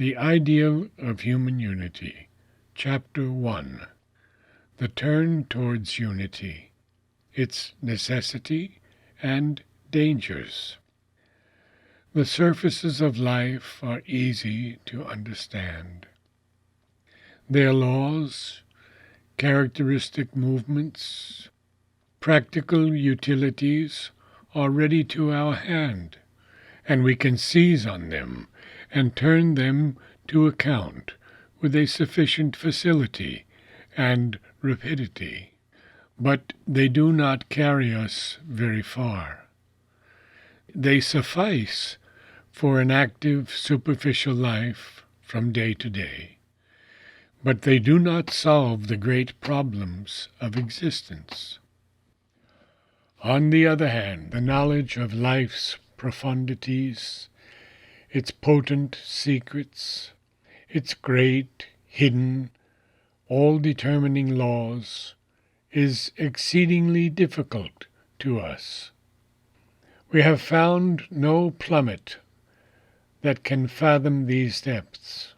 The Ideal of Human Unity, Chapter 1. The Turn Towards Unity, Its Necessity and Dangers. The surfaces of life are easy to understand. Their laws, characteristic movements, practical utilities are ready to our hand, and we can seize on them and turn them to account with a sufficient facility and rapidity. But they do not carry us very far. They suffice for an active, superficial life from day to day, but they do not solve the great problems of existence. On the other hand, the knowledge of life's profundities, its potent secrets, its great, hidden, all-determining laws, is exceedingly difficult to us. We have found no plummet that can fathom these depths.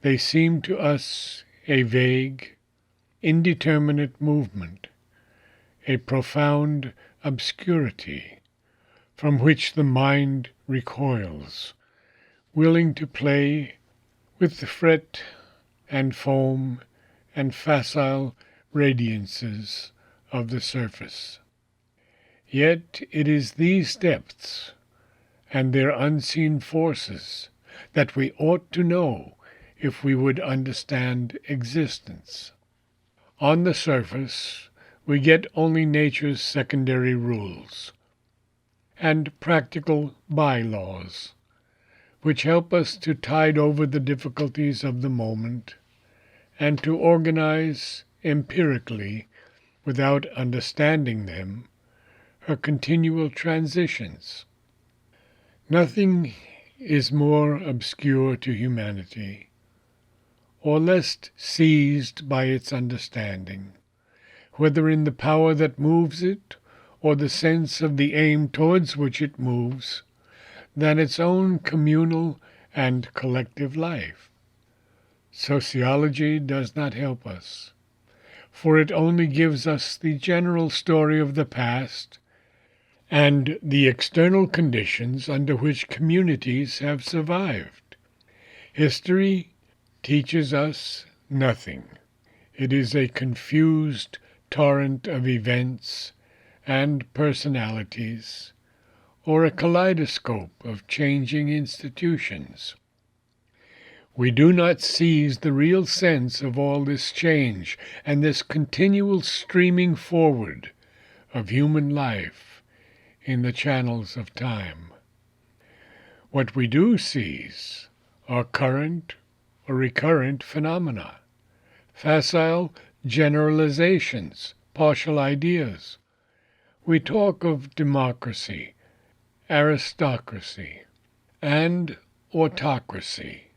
They seem to us a vague, indeterminate movement, a profound obscurity from which the mind recoils, willing to play with the fret and foam and facile radiances of the surface. Yet it is these depths and their unseen forces that we ought to know if we would understand existence. On the surface, we get only nature's secondary rules and practical bylaws, which help us to tide over the difficulties of the moment and to organize empirically, without understanding them, her continual transitions. Nothing is more obscure to humanity, or less seized by its understanding, whether in the power that moves it or the sense of the aim towards which it moves, than its own communal and collective life. Sociology does not help us, for it only gives us the general story of the past and the external conditions under which communities have survived. History teaches us nothing. It is a confused torrent of events and personalities, or a kaleidoscope of changing institutions. We do not seize the real sense of all this change and this continual streaming forward of human life in the channels of time. What we do seize are current or recurrent phenomena, facile generalizations, partial ideas. We talk of democracy, aristocracy, and autocracy,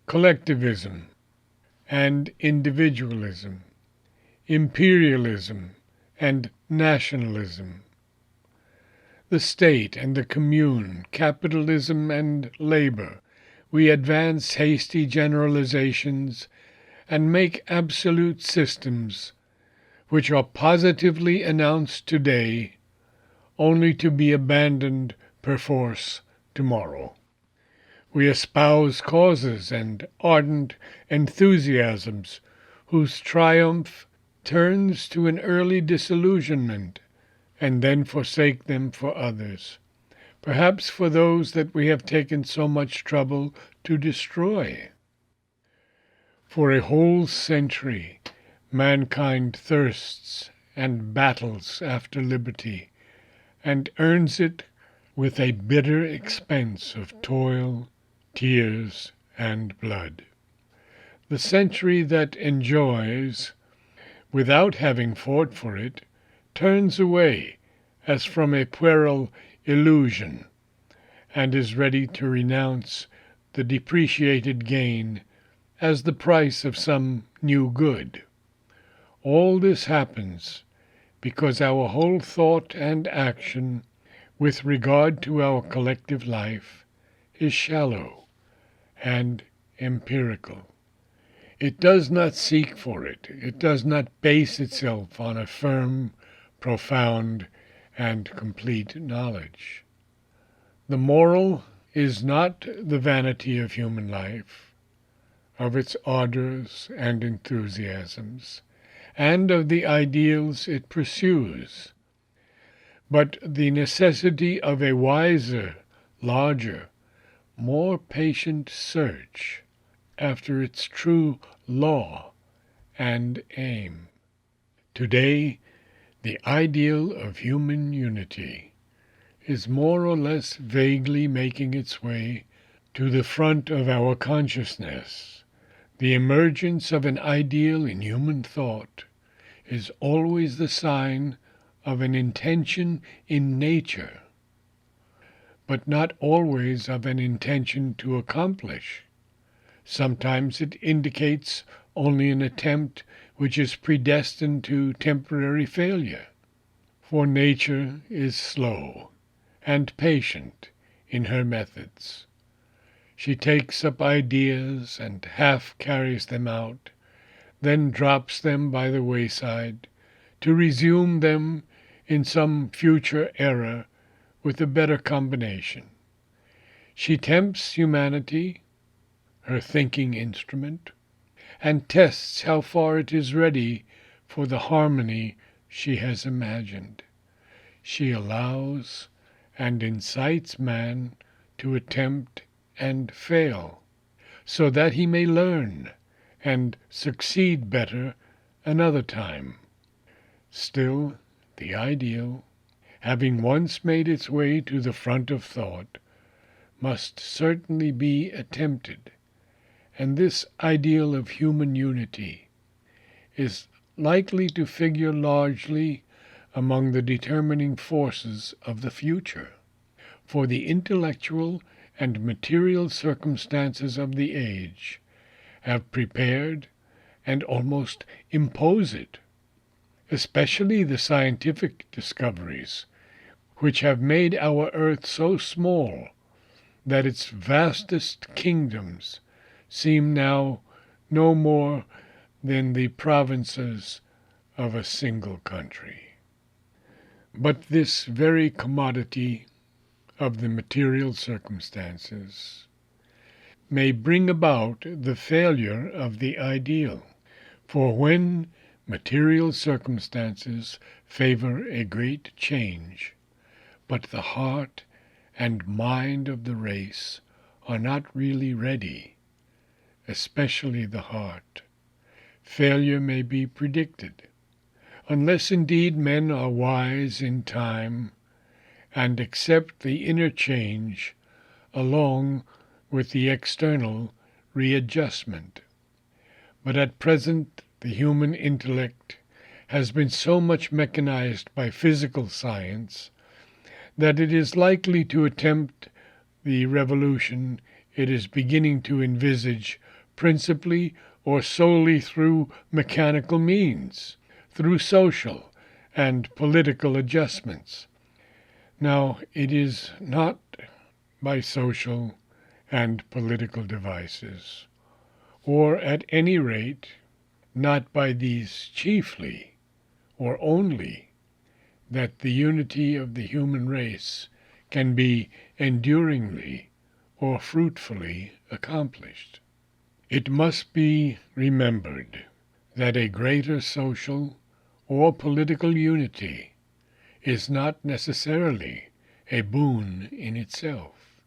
collectivism and individualism, imperialism and nationalism, the state and the commune, capitalism and labor. We advance hasty generalizations and make absolute systems which are positively announced today, only to be abandoned perforce tomorrow. We espouse causes and ardent enthusiasms whose triumph turns to an early disillusionment, and then forsake them for others, perhaps for those that we have taken so much trouble to destroy. For a whole century, mankind thirsts and battles after liberty, and earns it with a bitter expense of toil, tears, and blood. The century that enjoys, without having fought for it, turns away as from a puerile illusion, and is ready to renounce the depreciated gain as the price of some new good. All this happens because our whole thought and action with regard to our collective life is shallow and empirical. It does not seek for it. It does not base itself on a firm, profound, and complete knowledge. The moral is not the vanity of human life, of its ardors and enthusiasms, and of the ideals it pursues, but the necessity of a wiser, larger, more patient search after its true law and aim. Today, the ideal of human unity is more or less vaguely making its way to the front of our consciousness. The emergence of an ideal in human thought is always the sign of an intention in nature, but not always of an intention to accomplish. Sometimes it indicates only an attempt which is predestined to temporary failure. For nature is slow and patient in her methods. She takes up ideas and half carries them out, then drops them by the wayside, to resume them in some future era with a better combination. She tempts humanity, her thinking instrument, and tests how far it is ready for the harmony she has imagined. She allows and incites man to attempt and fail, so that he may learn and succeed better another time. Still, the ideal, having once made its way to the front of thought, must certainly be attempted, and this ideal of human unity is likely to figure largely among the determining forces of the future, for the intellectual and material circumstances of the age have prepared and almost impose it, especially the scientific discoveries, which have made our earth so small that its vastest kingdoms seem now no more than the provinces of a single country. But this very commodity of the material circumstances may bring about the failure of the ideal, for when material circumstances favor a great change, but the heart and mind of the race are not really ready, especially the heart, failure may be predicted, unless indeed men are wise in time and accept the inner change along with the external readjustment. But at present the human intellect has been so much mechanized by physical science that it is likely to attempt the revolution it is beginning to envisage principally or solely through mechanical means, through social and political adjustments. Now, it is not by social and political devices, or at any rate, not by these chiefly or only, that the unity of the human race can be enduringly or fruitfully accomplished. It must be remembered that a greater social or political unity is not necessarily a boon in itself.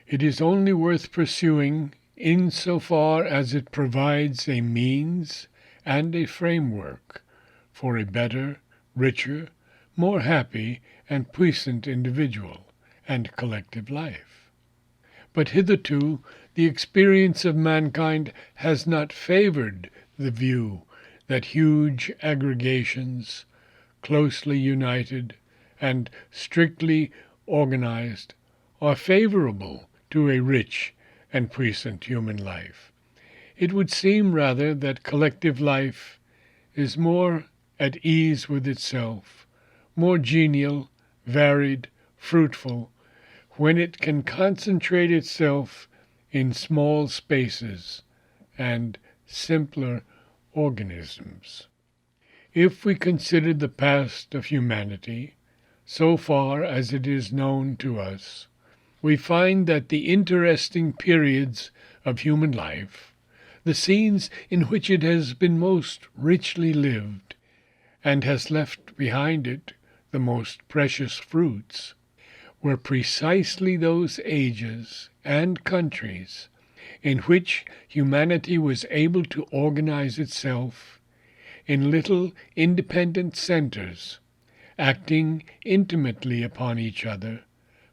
It is only worth pursuing in so far as it provides a means and a framework for a better, richer, more happy and puissant individual and collective life. But hitherto the experience of mankind has not favored the view that huge aggregations, closely united and strictly organized, are favorable to a rich and puissant human life. It would seem rather that collective life is more at ease with itself, more genial, varied, fruitful, when it can concentrate itself in small spaces and simpler organisms. If we consider the past of humanity, so far as it is known to us, we find that the interesting periods of human life, the scenes in which it has been most richly lived, and has left behind it the most precious fruits, were precisely those ages and countries in which humanity was able to organize itself in little independent centers, acting intimately upon each other,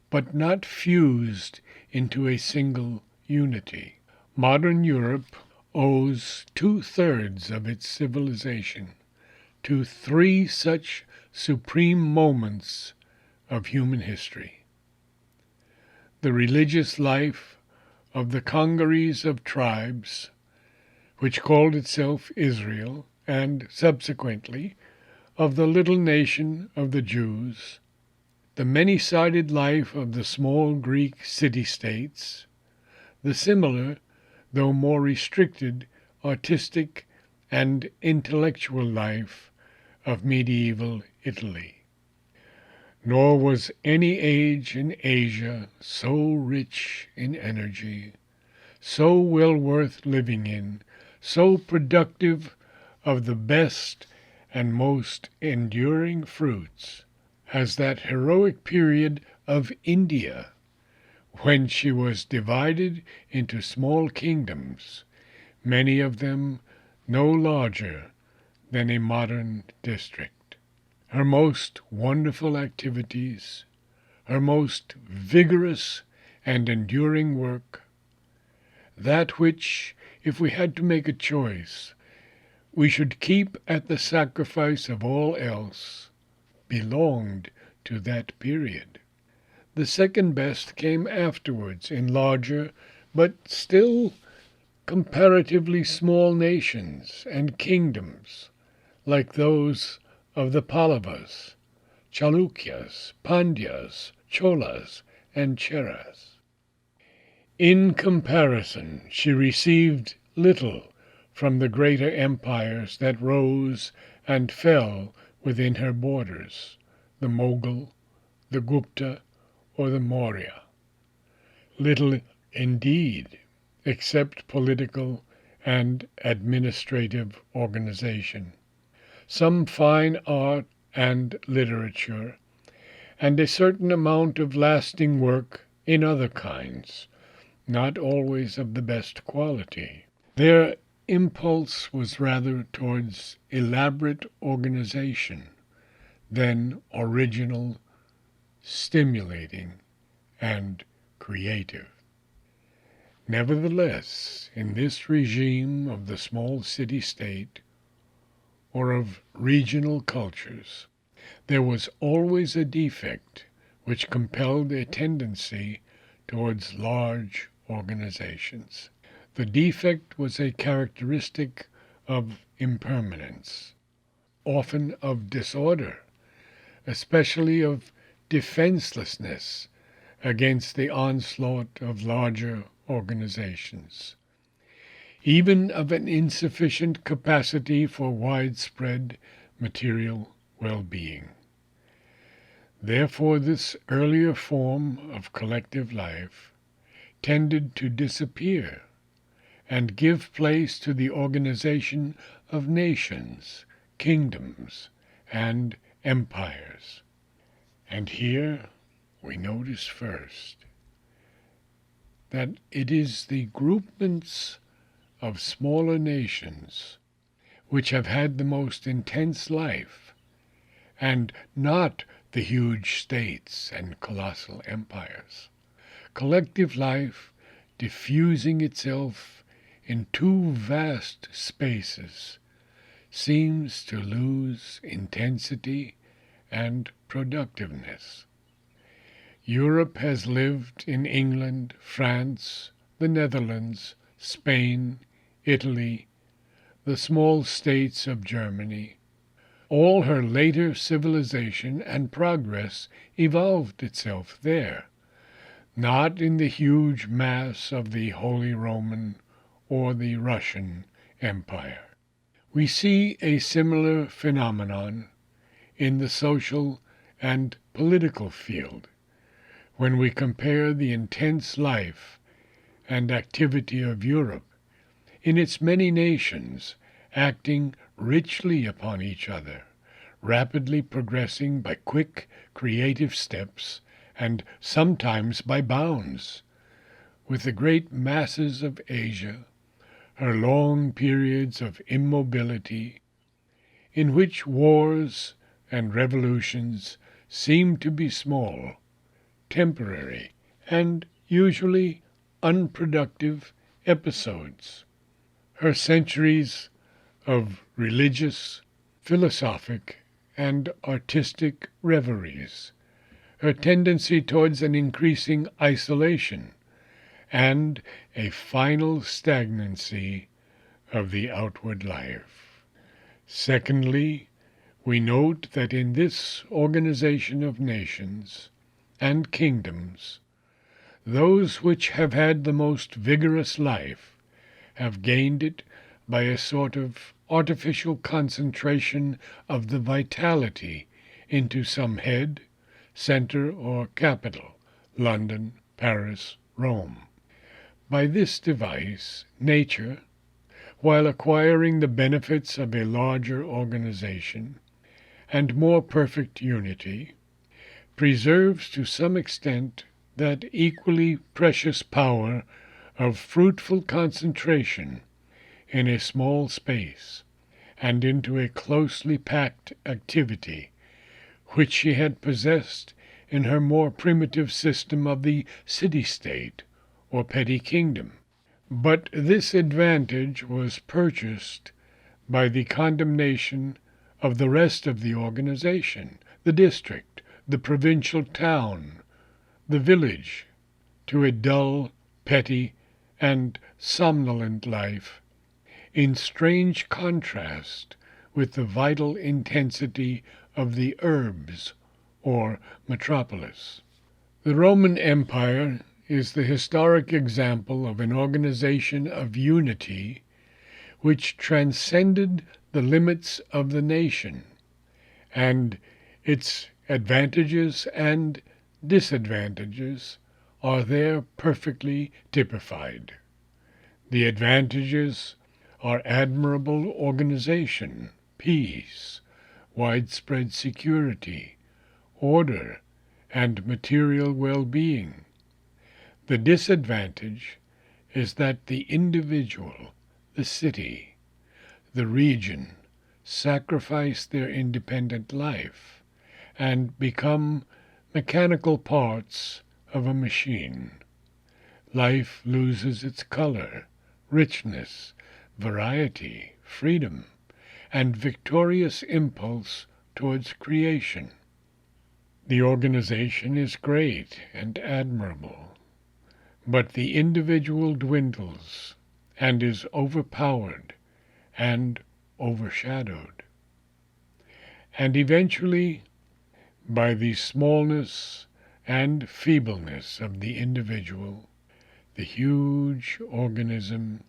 but not fused into a single unity. Modern Europe owes 2/3 of its civilization to three such supreme moments of human history: the religious life of the congeries of tribes, which called itself Israel, and subsequently of the little nation of the Jews, the many-sided life of the small Greek city-states, the similar, though more restricted, artistic and intellectual life of medieval Italy. Nor was any age in Asia so rich in energy, so well worth living in, so productive of the best and most enduring fruits, as that heroic period of India, when she was divided into small kingdoms, many of them no larger than a modern district. Her most wonderful activities, her most vigorous and enduring work, that which, if we had to make a choice, we should keep at the sacrifice of all else, belonged to that period. The second best came afterwards in larger, but still comparatively small nations and kingdoms, like those of the Pallavas, Chalukyas, Pandyas, Cholas, and Cheras. In comparison, she received little from the greater empires that rose and fell within her borders, the Mughal, the Gupta, or the Maurya. Little indeed, except political and administrative organization, some fine art and literature, and a certain amount of lasting work in other kinds, not always of the best quality. Their impulse was rather towards elaborate organization than original, stimulating, and creative. Nevertheless, in this regime of the small city-state, or of regional cultures, there was always a defect which compelled a tendency towards large organizations. The defect was a characteristic of impermanence, often of disorder, especially of defenselessness against the onslaught of larger organizations, even of an insufficient capacity for widespread material well-being. Therefore, this earlier form of collective life tended to disappear and give place to the organization of nations, kingdoms, and empires. And here we notice first that it is the groupments of smaller nations which have had the most intense life, and not the huge states and colossal empires. Collective life diffusing itself in too vast spaces seems to lose intensity and productiveness. Europe has lived in England, France, the Netherlands, Spain, Italy, the small states of Germany. All her later civilization and progress evolved itself there, not in the huge mass of the Holy Roman or the Russian Empire. We see a similar phenomenon in the social and political field when we compare the intense life and activity of Europe in its many nations acting richly upon each other, rapidly progressing by quick, creative steps, and sometimes by bounds, with the great masses of Asia, her long periods of immobility, in which wars and revolutions seem to be small, temporary, and usually unproductive episodes. Her centuries of religious, philosophic, and artistic reveries, her tendency towards an increasing isolation, and a final stagnancy of the outward life. Secondly, we note that in this organization of nations and kingdoms, those which have had the most vigorous life have gained it by a sort of artificial concentration of the vitality into some head, center, or capital, London, Paris, Rome. By this device, nature, while acquiring the benefits of a larger organization and more perfect unity, preserves to some extent that equally precious power of fruitful concentration in a small space and into a closely packed activity, which she had possessed in her more primitive system of the city-state or petty kingdom. But this advantage was purchased by the condemnation of the rest of the organization, the district, the provincial town, the village, to a dull, petty, and somnolent life, in strange contrast with the vital intensity of the urbs, or metropolis. The Roman Empire is the historic example of an organization of unity which transcended the limits of the nation, and its advantages and disadvantages are there perfectly typified. The advantages are admirable organization, peace, widespread security, order, and material well-being. The disadvantage is that the individual, the city, the region sacrifice their independent life and become mechanical parts of a machine. Life loses its color, richness, variety, freedom, and victorious impulse towards creation. The organization is great and admirable, but the individual dwindles and is overpowered and overshadowed. And eventually, by the smallness and feebleness of the individual, the huge organism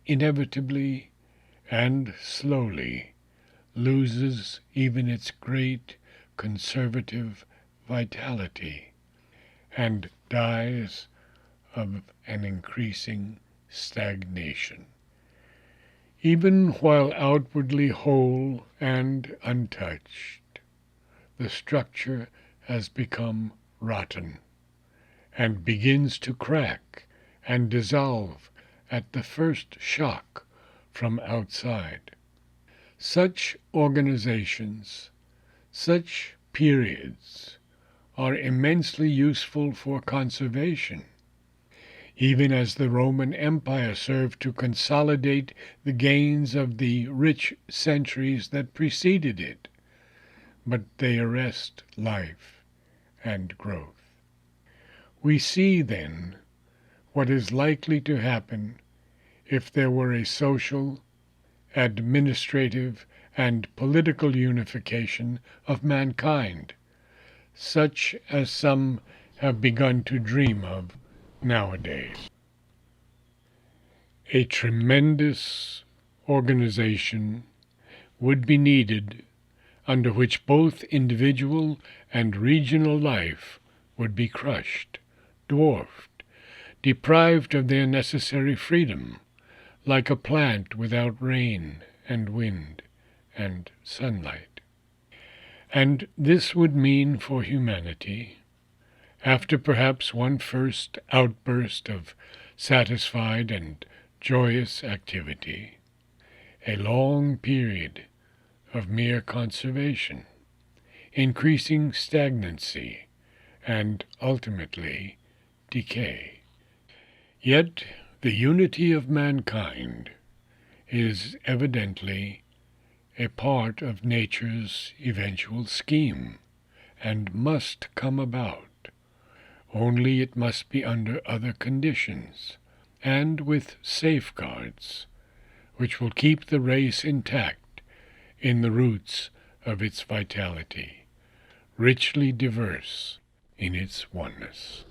inevitably and slowly loses even its great conservative vitality and dies of an increasing stagnation. Even while outwardly whole and untouched, the structure has become rotten and begins to crack and dissolve at the first shock from outside. Such organizations, such periods, are immensely useful for conservation, even as the Roman Empire served to consolidate the gains of the rich centuries that preceded it, but they arrest life and growth. We see, then, what is likely to happen if there were a social, administrative, and political unification of mankind, such as some have begun to dream of nowadays. A tremendous organization would be needed under which both individual and regional life would be crushed, dwarfed, deprived of their necessary freedom, like a plant without rain and wind and sunlight. And this would mean for humanity, after perhaps one first outburst of satisfied and joyous activity, a long period of mere conservation, increasing stagnancy, and ultimately decay. Yet the unity of mankind is evidently a part of nature's eventual scheme, and must come about. Only it must be under other conditions, and with safeguards, which will keep the race intact in the roots of its vitality, richly diverse in its oneness.